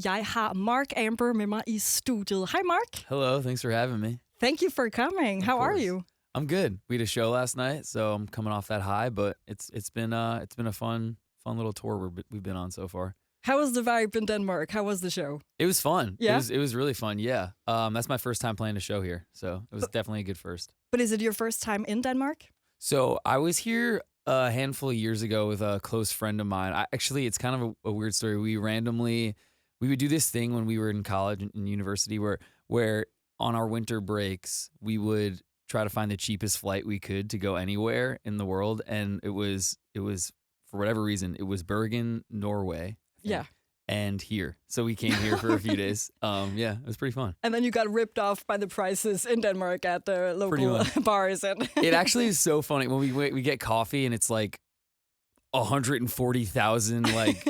Jeg har Mark Ambor med mig I studiet. Hi, Mark. Hello, thanks for having me. Thank you for coming. How are you? I'm good. We had a show last night, so I'm coming off that high, but it's been a fun little tour we've been on so far. How was the vibe in Denmark? How was the show? It was fun. Yeah? It was really fun. Yeah. That's my first time playing a show here, so it was definitely a good first. But is it your first time in Denmark? So I was here a handful of years ago with a close friend of mine. It's kind of a weird story. We would do this thing when we were in college and university where on our winter breaks we would try to find the cheapest flight we could to go anywhere in the world, and it was for whatever reason it was Bergen, Norway. Yeah. And here. So we came here for a few days. Yeah, it was pretty fun. And then you got ripped off by the prices in Denmark at the local bars. And it actually is so funny when we get coffee and it's like 140,000 like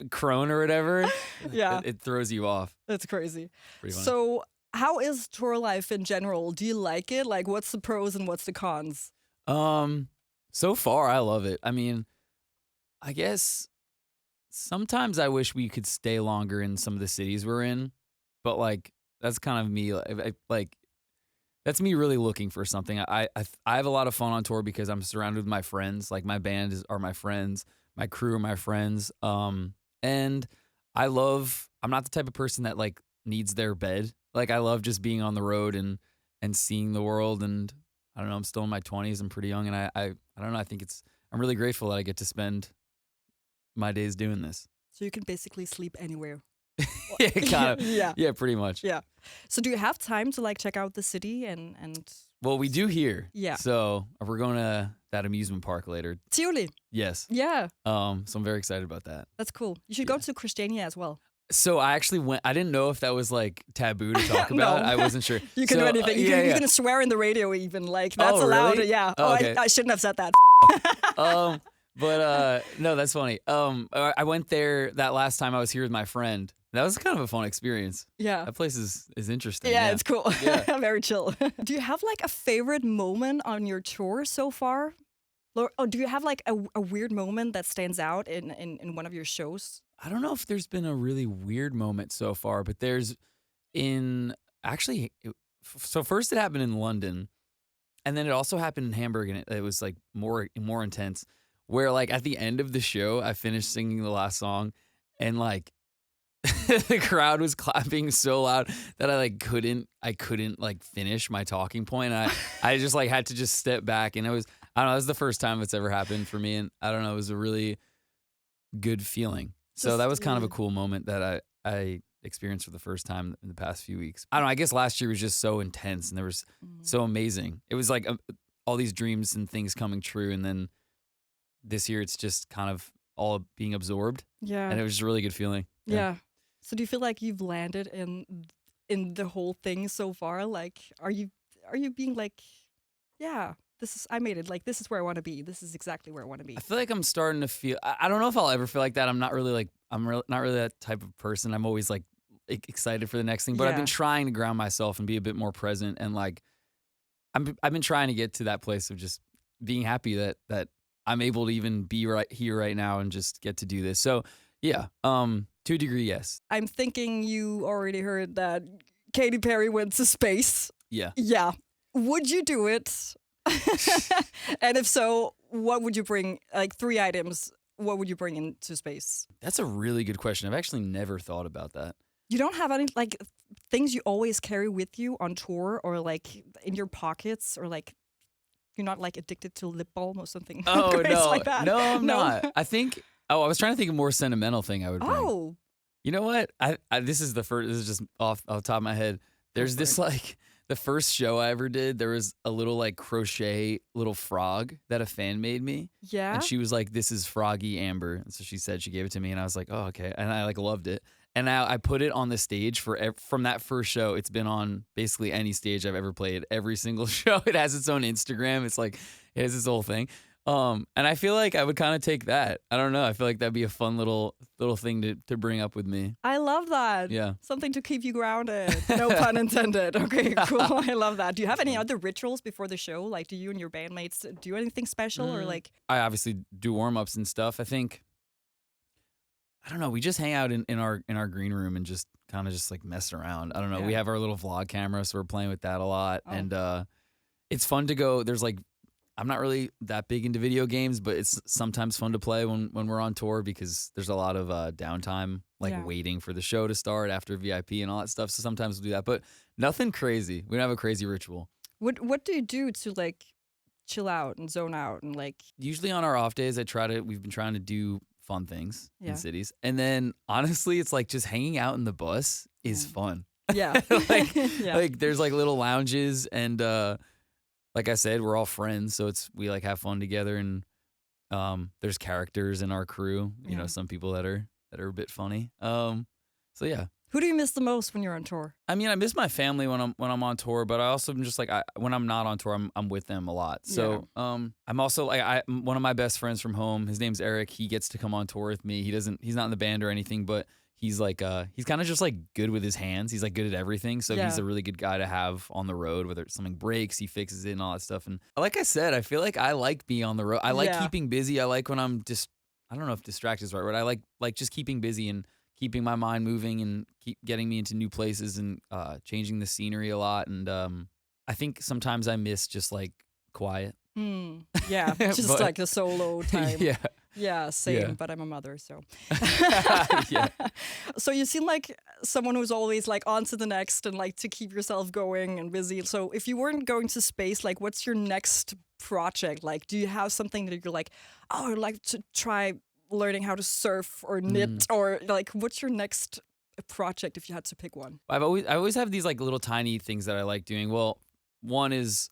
krone or whatever. Yeah. It throws you off. That's crazy. Pretty funny. So how is tour life in general? Do you like it? Like, what's the pros and what's the cons? So far I love it. I mean, I guess sometimes I wish we could stay longer in some of the cities we're in, but like that's kind of me. That's me really looking for something. I have a lot of fun on tour because I'm surrounded with my friends. Like my band are my friends, my crew are my friends. And I'm not the type of person that like needs their bed. Like I love just being on the road and seeing the world. And I don't know, I'm still in my 20s. I'm pretty young, and I don't know. I'm really grateful that I get to spend my days doing this. So you can basically sleep anywhere. Yeah, kind of. Yeah. Yeah, pretty much. Yeah. So do you have time to like check out the city and Well, we do here. Yeah. So we're going to that amusement park later. Tivoli? Yes. Yeah. So I'm very excited about that. That's cool. You should go to Christiania as well. So I actually went. I didn't know if that was like taboo to talk about. I wasn't sure. You can do anything. You can swear in the radio even. Like that's allowed. Really? Yeah. Oh, okay. I shouldn't have said that. But no, that's funny. I went there that last time I was here with my friend. That was kind of a fun experience. Yeah. That place is interesting. Yeah, it's cool. Yeah. Very chill. Do you have like a favorite moment on your tour so far? Or do you have like a weird moment that stands out in one of your shows? I don't know if there's been a really weird moment so far, but so first it happened in London, and then it also happened in Hamburg, and it was like more intense, where like at the end of the show, I finished singing the last song, and like the crowd was clapping so loud that I couldn't like finish my talking point. And I just like had to just step back, and I don't know, it was the first time it's ever happened for me, and I don't know, it was a really good feeling. So that was kind of a cool moment that I experienced for the first time in the past few weeks. I don't know, I guess last year was just so intense, and there was so amazing. It was like all these dreams and things coming true, and then this year it's just kind of all being absorbed. Yeah. And it was just a really good feeling. Yeah. So do you feel like you've landed in the whole thing so far? Like, are you being like, yeah, I made it. Like, this is where I want to be. This is exactly where I want to be. I feel like I'm starting to feel. I don't know if I'll ever feel like that. I'm not really not really that type of person. I'm always like excited for the next thing. But I've been trying to ground myself and be a bit more present. And like, I've been trying to get to that place of just being happy that I'm able to even be right here right now and just get to do this. So yeah, to a degree, yes. I'm thinking you already heard that Katy Perry went to space. Yeah. Yeah. Would you do it? And if so, what would you bring? Like 3 items, what would you bring into space? That's a really good question. I've actually never thought about that. You don't have any like things you always carry with you on tour, or like in your pockets, or like you're not like addicted to lip balm or something? Oh no, like that? No, I'm not. I think. I was trying to think of a more sentimental thing I would bring. Oh, you know what? This is the first. This is just off the top of my head. There's this like the first show I ever did. There was a little like crochet little frog that a fan made me. Yeah. And she was like, "This is Froggy Amber," and so she gave it to me, and I was like, "Oh, okay," and I like loved it. And now I put it on the stage from that first show. It's been on basically any stage I've ever played. Every single show. It has its own Instagram. It's like it has this whole thing. And I feel like I would kind of take that. I don't know. I feel like that'd be a fun little thing to bring up with me. I love that. Yeah. Something to keep you grounded. No pun intended. Okay, cool. I love that. Do you have any other rituals before the show? Like, do you and your bandmates do anything special or like? I obviously do warm-ups and stuff. I think I don't know. We just hang out in our green room and just kind of just like mess around. I don't know. We Yeah. have our little vlog camera, so we're playing with that a lot, Oh. and it's fun to go. There's like I'm not really that big into video games, but it's sometimes fun to play when we're on tour because there's a lot of downtime, like Yeah. waiting for the show to start after VIP and all that stuff. So sometimes we'll do that, but nothing crazy. We don't have a crazy ritual. What do you do to like chill out and zone out and like Usually on our off days, we've been trying to do fun things Yeah. in cities. And then honestly, it's like just hanging out in the bus is Yeah. fun. Yeah. like, Yeah. like there's like little lounges and like I said, we're all friends, so we like have fun together and there's characters in our crew, you know, Yeah. some people that are a bit funny. So yeah. Who do you miss the most when you're on tour? I mean, I miss my family when I'm on tour, but I also am just like when I'm not on tour, I'm with them a lot. So I'm also like one of my best friends from home. His name's Eric. He gets to come on tour with me. He's not in the band or anything, but he's like he's kind of just like good with his hands. He's like good at everything. So he's Yeah. a really good guy to have on the road. Whether something breaks, he fixes it and all that stuff. And like I said, I feel like I like being on the road. I like Yeah. keeping busy. I like when I'm just I don't know if distract is the right word. I like just keeping busy and keeping my mind moving and keep getting me into new places and changing the scenery a lot. And I think sometimes I miss just like quiet. Yeah, just But- like a solo time. yeah. Yeah, same, Yeah. but I'm a mother, so. Yeah. So you seem like someone who's always like on to the next and like to keep yourself going and busy. So if you weren't going to space, like what's your next project? Like, do you have something that you're like, oh, I'd like to try learning how to surf or knit or like what's your next project if you had to pick one? I always have these like little tiny things that I like doing. Well, one is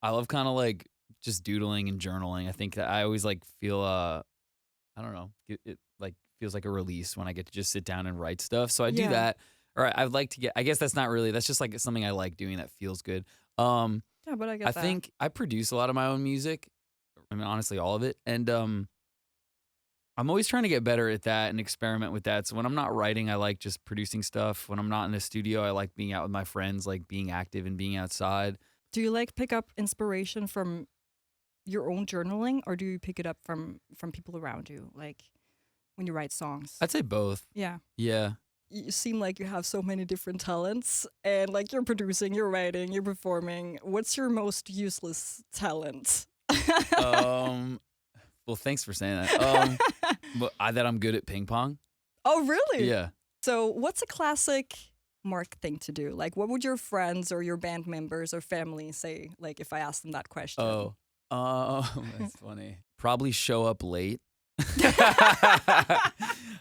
I love kind of like just doodling and journaling. I think that I always like feel I don't know, it like feels like a release when I get to just sit down and write stuff. So I do Yeah. that. Or I'd like to get I guess that's not really that's just like something I like doing that feels good. Yeah, but I get I that. think I produce a lot of my own music. I mean honestly all of it. And I'm always trying to get better at that and experiment with that. So when I'm not writing, I like just producing stuff. When I'm not in a studio, I like being out with my friends, like being active and being outside. Do you like pick up inspiration from your own journaling or do you pick it up from people around you like when you write songs? I'd say both. Yeah. Yeah. You seem like you have so many different talents and like you're producing, you're writing, you're performing. What's your most useless talent? Well, thanks for saying that. But that I'm good at ping pong. Oh, really? Yeah. So what's a classic Mark thing to do? Like what would your friends or your band members or family say like if I asked them that question? Oh, that's funny. Probably show up late. I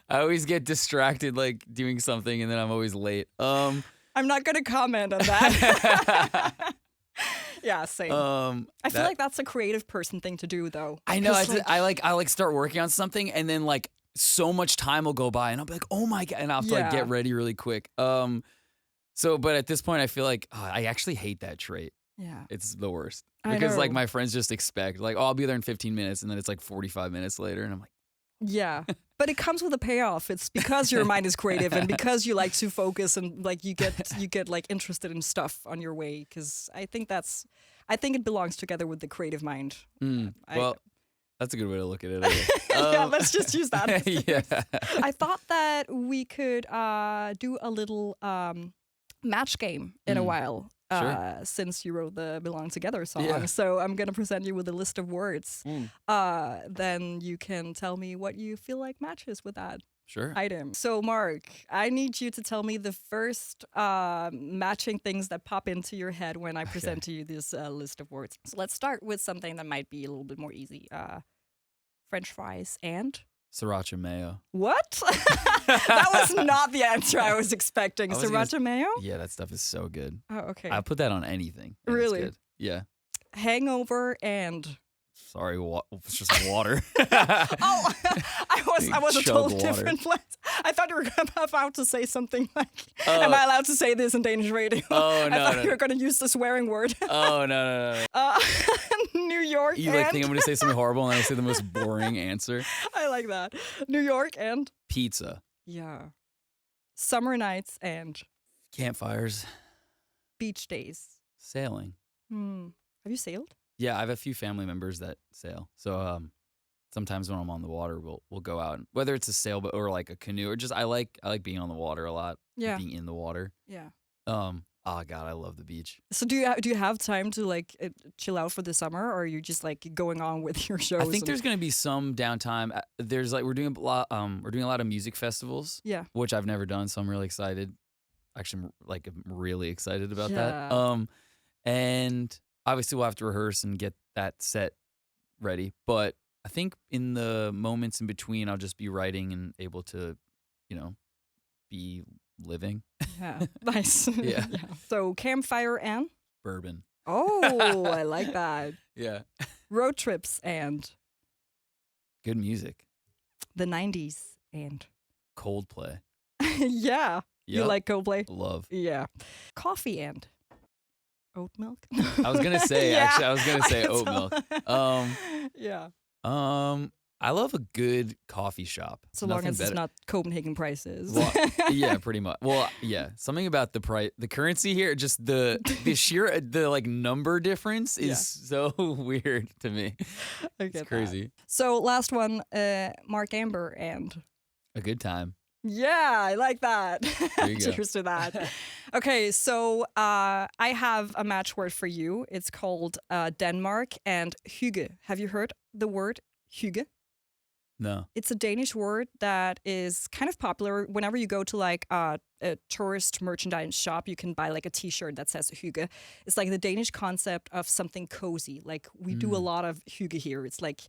always get distracted like doing something and then I'm always late. I'm not going to comment on that. Yeah, same. I feel like that's a creative person thing to do, though. I know. 'Cause, I like start working on something, and then like so much time will go by, and I'll be like, oh my god, and I'll have to like Yeah. get ready really quick. So, but at this point, I feel like I actually hate that trait. Yeah. It's the worst I because like know. my friends just expect like, oh, I'll be there in 15 minutes, and then it's like 45 minutes later, and I'm like, Yeah. But it comes with a payoff. It's because your mind is creative and because you like to focus and like you get like interested in stuff on your way. Because I think it belongs together with the creative mind. well, that's a good way to look at it. I guess. Yeah, let's just use that. Yeah. I thought that we could do a little match game in a while. Sure. Since you wrote the Belong Together song. Yeah. So I'm going to present you with a list of words. Mm. Then you can tell me what you feel like matches with that Sure. item. So Mark, I need you to tell me the first matching things that pop into your head when I present to you this list of words. So let's start with something that might be a little bit more easy. French fries and... Sriracha mayo. What? That was not the answer I was expecting. I was gonna Sriracha mayo? Yeah, that stuff is so good. Oh, okay. I put that on anything. and it's Really? good. Yeah. Hangover and... Sorry, it's just water. Oh, I was a Chug total water. different place. I thought you were about to say something like, Oh. am I allowed to say this in Danish radio? Oh, I no, thought no. you were going to use the swearing word. Oh no. New York You and... like think I'm gonna say something horrible and then I say the most boring answer? I like that. New York and... Pizza. Yeah. Summer nights and Campfires. beach days. Sailing. Have you sailed? Yeah, I have a few family members that sail. So sometimes when I'm on the water, we'll go out, whether it's a sailboat or like a canoe or just I like being on the water a lot. Yeah. Being in the water. Yeah. Oh God, I love the beach. So do you have time to like chill out for the summer, or are you just like going on with your shows? I think there's gonna be some downtime. There's like we're doing a lot of music festivals. Yeah. Which I've never done, so I'm really excited. Actually, I'm really excited about Yeah. that. And obviously we'll have to rehearse and get that set ready. But I think in the moments in between, I'll just be writing and able to, be living. Yeah. Nice. Yeah. So campfire and Bourbon. oh, I like that. Yeah. Road trips and Good music. the 90s and Coldplay. yeah. You Yep. like Coldplay? Love. Yeah. Coffee and oat milk. I was gonna say Yeah, actually. I was gonna say can oat tell. milk. Yeah. I love a good coffee shop. So long Nothing as it's better. not Copenhagen prices. Well, yeah, pretty much. Well, yeah, something about the price, the currency here, just the sheer the like number difference is so weird to me. I get It's crazy. that. So last one, Mark Ambor and A good time. yeah, I like that. There you go. Cheers to that. Okay, so I have a match word for you. It's called Denmark and hygge. Have you heard the word hygge? No. It's a Danish word that is kind of popular. Whenever you go to like a tourist merchandise shop, you can buy like a T-shirt that says hygge. It's like the Danish concept of something cozy. Like we do a lot of hygge here. It's like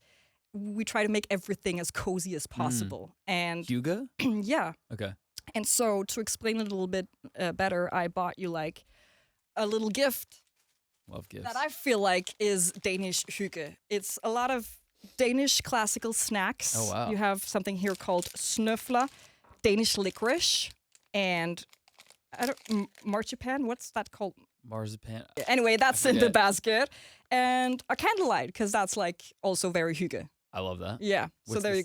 we try to make everything as cozy as possible. And Hugo? yeah. Okay. And so to explain it a little bit better, I bought you like a little gift Love gifts. that I feel like is Danish hygge. It's a lot of Danish classical snacks. Oh, wow. You have something here called snøfler, Danish licorice, and marzipan. What's that called? Marzipan. Anyway, that's in the forget. basket. And a candlelight, because that's like also very hygge. I love that. Yeah. So What's there you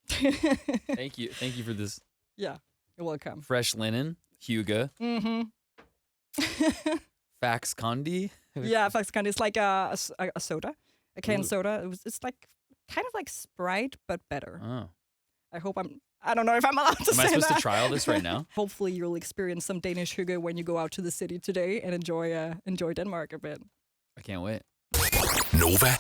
this go. Thank you. Thank you for this Yeah. You're welcome. fresh linen. Hugo. Mm-hmm. Fax Condi. Yeah, Faxkandi. It's like a soda, a canned Ooh. soda. It's like kind of like Sprite, but better. Oh. I don't know if I'm allowed to Am say I supposed that. to try all this right now? Hopefully, you'll experience some Danish hygge when you go out to the city today and enjoy Denmark a bit. I can't wait. Nova